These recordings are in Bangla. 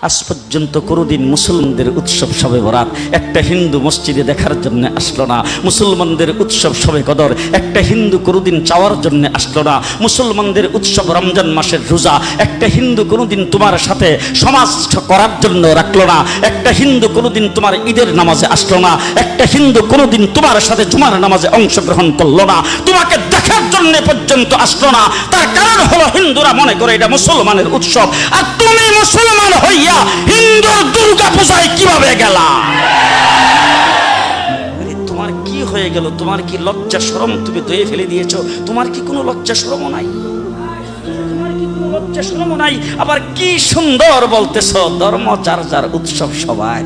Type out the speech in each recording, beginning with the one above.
আজ পর্যন্ত কোনোদিন মুসলমানদের উৎসব শবে বরাত একটা হিন্দু মসজিদে দেখার জন্য আসলো না। মুসলমানদের উৎসব শবে কদর একটা হিন্দু কোনোদিন চাওয়ার জন্য আসলো না। মুসলমানদের উৎসব রমজান মাসের রোজা একটা হিন্দু কোনোদিন তোমার সাথে সমাজ করার জন্য রাখলো না। একটা হিন্দু কোনোদিন তোমার ঈদের নামাজে আসলো না। একটা হিন্দু কোনোদিন তোমার সাথে জুমার নামাজে অংশগ্রহণ করলো না, তোমাকে দেখার জন্য পর্যন্ত আসলো না। তার কারণ হলো হিন্দুরা মনে করে এটা মুসলমানের উৎসব, আর তুমি মুসলমান হইয়া হিন্দুর দুর্গা পূজায় কিভাবে গেলা? তোমার কি হয়ে গেল? তোমার কি লজ্জা শরম তুমি ধুয়ে ফেলে দিয়েছো? তোমার কি কোনো লজ্জা শরমও নাই? তোমার কি কোনো লজ্জা শরমও নাই? আবার কি সুন্দর বলতেছো ধর্ম যার যার উৎসব সবাই।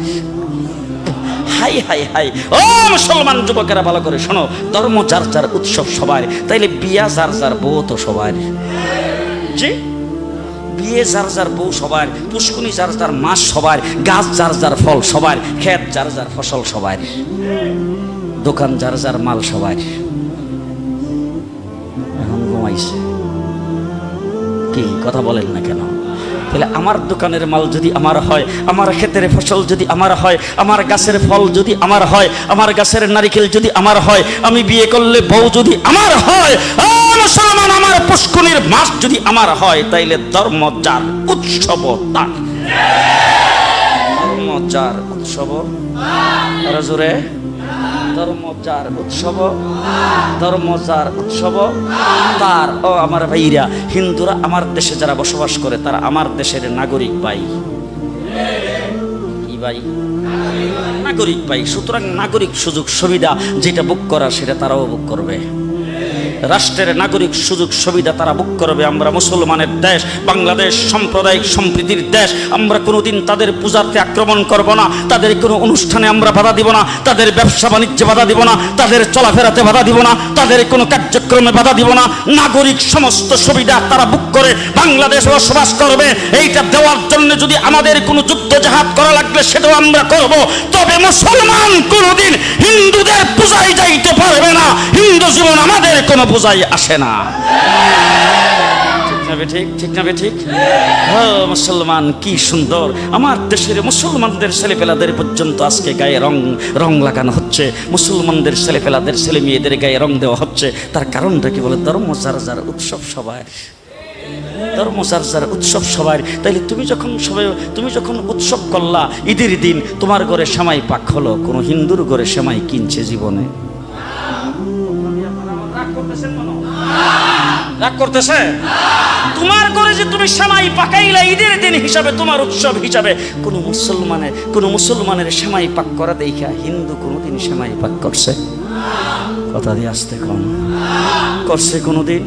হাই হাই হাই, ও মুসলমান যুবকেরা ভালো করে শোনো, ধর্ম যার যার উৎসব সবার, তাইলে বিয়া যার যার বউ তো সবার। জি, বিয়ে যার যার বউ সবার, পুষ্কুনি যার যার মাস সবার, গাছ যার যার ফল সবার, ক্ষেত যার যার ফসল সবার, দোকান যার যার মাল সবার। এখন ঘুমাইছে কি কথা বলেন না কেন? তাহলে আমার দোকানের মাল যদি আমার হয়, আমার ক্ষেতের ফসল যদি আমার হয়, আমার গাছের ফল যদি আমার হয়, আমার গাছের নারিকেল যদি আমার হয়, আমি বিয়ে করলে বউ যদি আমার হয়, মুসলমান আমার পুষ্কুনির মাস যদি আমার হয়, তাইলে ধর্ম যার উৎসব তার। ধর্ম যার উৎসব আরো জোরে, ধর্ম যার উৎসব, ধর্ম যার উৎসব তার। ও আমার ভাইরা, হিন্দুরা আমার দেশে যারা বসবাস করে তারা আমার দেশের নাগরিক ভাই। কি ভাই? নাগরিক ভাই। সুতরাং নাগরিক সুযোগ সুবিধা যেটা বুক করা সেটা তারাও বুক করবে। রাষ্ট্রের নাগরিক সুযোগ সুবিধা তারা বুক করবে। আমরা মুসলমানের দেশ, বাংলাদেশ সাম্প্রদায়িক সম্প্রীতির দেশ। আমরা কোনোদিন তাদের পূজাতে আক্রমণ করব না, তাদের কোনো অনুষ্ঠানে আমরা বাধা দিব না, তাদের ব্যবসা বাণিজ্যে বাধা দিব না, তাদের চলাফেরাতে বাধা দিব না, তাদের কোনো কার্যক্রমে বাধা দিব না। নাগরিক সমস্ত সুবিধা তারা বুক করে বাংলাদেশে বসবাস করবে। এইটা দেওয়ার জন্য যদি আমাদের কোনো যুদ্ধ জাহাদ করা লাগবে সেটাও আমরা করব। তবে মুসলমান কোনোদিন হিন্দুদের পূজায় যাইতে পারবে না। হিন্দু জীবন আমাদের কোনো পূজায় আসে না। ঠিক না ঠিক? ঠিক না ঠিক? মুসলমান কি সুন্দর! আমার দেশের মুসলমানদের ছেলেপেলাদের পর্যন্ত আজকে গায়ে রং লাগানো হচ্ছে। মুসলমানদের ছেলেপেলাদের ছেলে মেয়েদের গায়ে রং দেওয়া হচ্ছে। তার কারণটা কি বলে? ধর্ম যার যার উৎসব সবার। ধর্ম যার যার উৎসব সবার। তাইলে তুমি যখন উৎসব করলা ঈদের দিন, তোমার ঘরে সেমাই পাক হলো, কোন হিন্দুর ঘরে সেমাই কিনছে জীবনে? রাগ করতেছে? তোমার ঘরে যে তুমি সেমাই পাকাইলা ঈদের দিন হিসাবে, তোমার উৎসব হিসাবে, কোন মুসলমানের সেমাই পাক করা দেখা হিন্দু কোনোদিন সেমাই পাক করছে? কথা দিয়ে আসতে কম করছে কোনোদিন?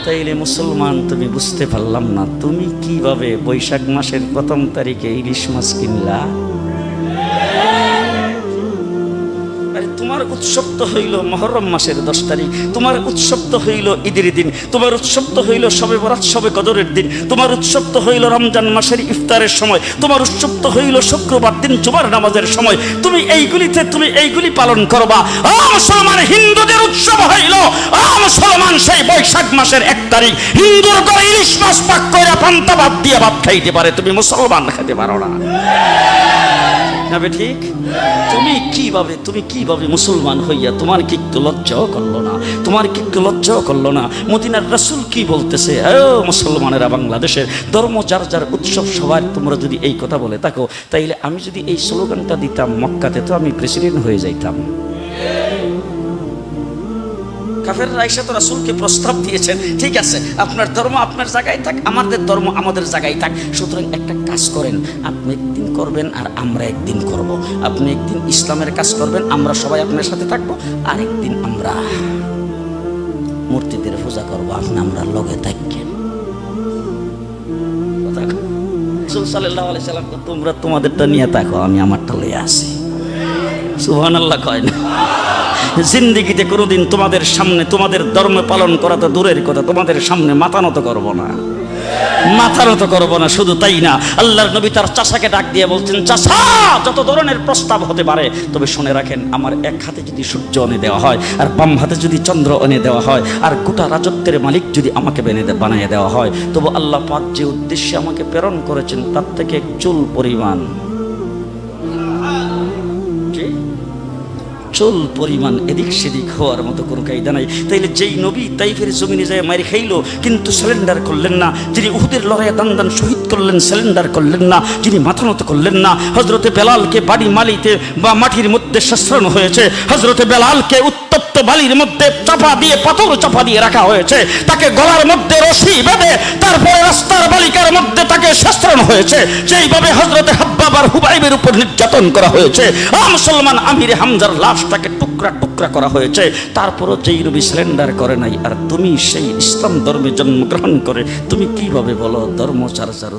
তাইলে মুসলমান তুমি বুঝতে পারলাম না, তুমি কিভাবে বৈশাখ মাসের 1 তারিখে ইলিশ মাছ কিনলা? তোমার উৎসব তো হইল মুহররম মাসের 10 তারিখ, তোমার উৎসব তো হইল ঈদের দিন, তোমার উৎসব তো হইল শবে বরাত শবে কদরের দিন, তোমার উৎসব তো হইল রমজান মাসের ইফতারের সময়, তোমার উৎসব তো হইল শুক্রবার দিন জুমার নামাজের সময়। তুমি এইগুলি পালন করবা। মুসলমান হিন্দুদের উৎসব হইল মুসলমান সেই বৈশাখ মাসের 1 তারিখ। হিন্দুর ঘরে ইলিশ মাছ পাক করে পান্তা ভাত দিয়ে ভাত খাইতে পারে, তুমি মুসলমান খেতে পারো না। ঠিক? তুমি কিভাবে মুসলমান হইয়া তোমার কি একটু লজ্জাও করলো না? তোমার কি একটু লজ্জাও করলো না? মদিনার রাসূল কি বলতেছে? মুসলমানেরা বাংলাদেশের ধর্ম যার যার উৎসব সবার। তোমরা যদি এই কথা বলে থাকো, তাইলে আমি যদি এই স্লোগানটা দিতাম মক্কাতে, তো আমি প্রেসিডেন্ট হয়ে যাইতাম। কাফেররা আইসা তো রাসূলকে প্রস্তাব দিয়েছেন, ঠিক আছে আপনার ধর্ম আপনার জায়গায় থাক, আমাদের ধর্ম আমাদের জায়গায় থাক। সুতরাং একটা কাজ করেন, আপনি একদিন করবেন আর আমরা একদিন করব। আপনি একদিন ইসলামের কাজ করবেন, আমরা সবাই আপনার সাথে থাকবো। আর একদিন আমরা মূর্তিদের পূজা করবো, আপনি আমরা লগে থাকবেন। রাসূল সাল্লাল্লাহু আলাইহি সাল্লাম, তোমরা তোমাদেরটা নিয়ে থাকো, আমি আমারটা লইয়া আসি। সুবহানাল্লাহ কয় না? জিন্দিগিতে কোনোদিন তোমাদের সামনে তোমাদের ধর্ম পালন করা তো দূরের কথা, তোমাদের সামনে মাথা নত করবো না। মাথা নত করবো না। শুধু তাই না, আল্লাহর নবী তার চাচাকে ডাক দিয়ে বলছেন, চাচা যত ধরনের প্রস্তাব হতে পারে, তবে শুনে রাখেন, আমার এক হাতে যদি সূর্য এনে দেওয়া হয় আর বাম হাতে যদি চন্দ্র এনে দেওয়া হয় আর গোটা রাজত্বের মালিক যদি আমাকে বানিয়ে দেওয়া হয়, তবু আল্লাহ পাক যে উদ্দেশ্যে আমাকে প্রেরণ করেছেন তার থেকে এক চুল পরিমাণ, চুল পরিমাণ এদিক সেদিক হওয়ার মতো কোনো কায়দা নাই। তাইলে যেই নবী তাইফের জমিনে যায় মারি খাইলো কিন্তু সিলিন্ডার করলেন না, যিনি উহুদের লড়াইয়ে দান শহীদ করলেন সিলিন্ডার করলেন না, যিনি মাথা নত করলেন না, হজরতে বেলালকে বাড়ি মালিতে বা মাটির মধ্যে শাস্ত্রানো হয়েছে, হজরতে বেলালকে উত্তপ্ত বালির মধ্যে চাপা দিয়ে, পাথর চাপা দিয়ে রাখা হয়েছে, তাকে গলার মধ্যে রশি বেঁধে তারপরে রাস্তার বালিকার মধ্যে তাকে শাস্ত্রানো হয়েছে, যেইভাবে হজরতে হাব্বাব আর হুবাইবের উপর নির্যাতন করা হয়েছে, মুসলমান আমিরে হামজার লাশটাকে টুকরা টুকরা করা হয়েছে, তারপরও যেই নবী সিলিন্ডার করে নাই, আর তুমি সেই ইসলাম ধর্মে জন্মগ্রহণ করে তুমি কিভাবে বলো ধর্মচার্যার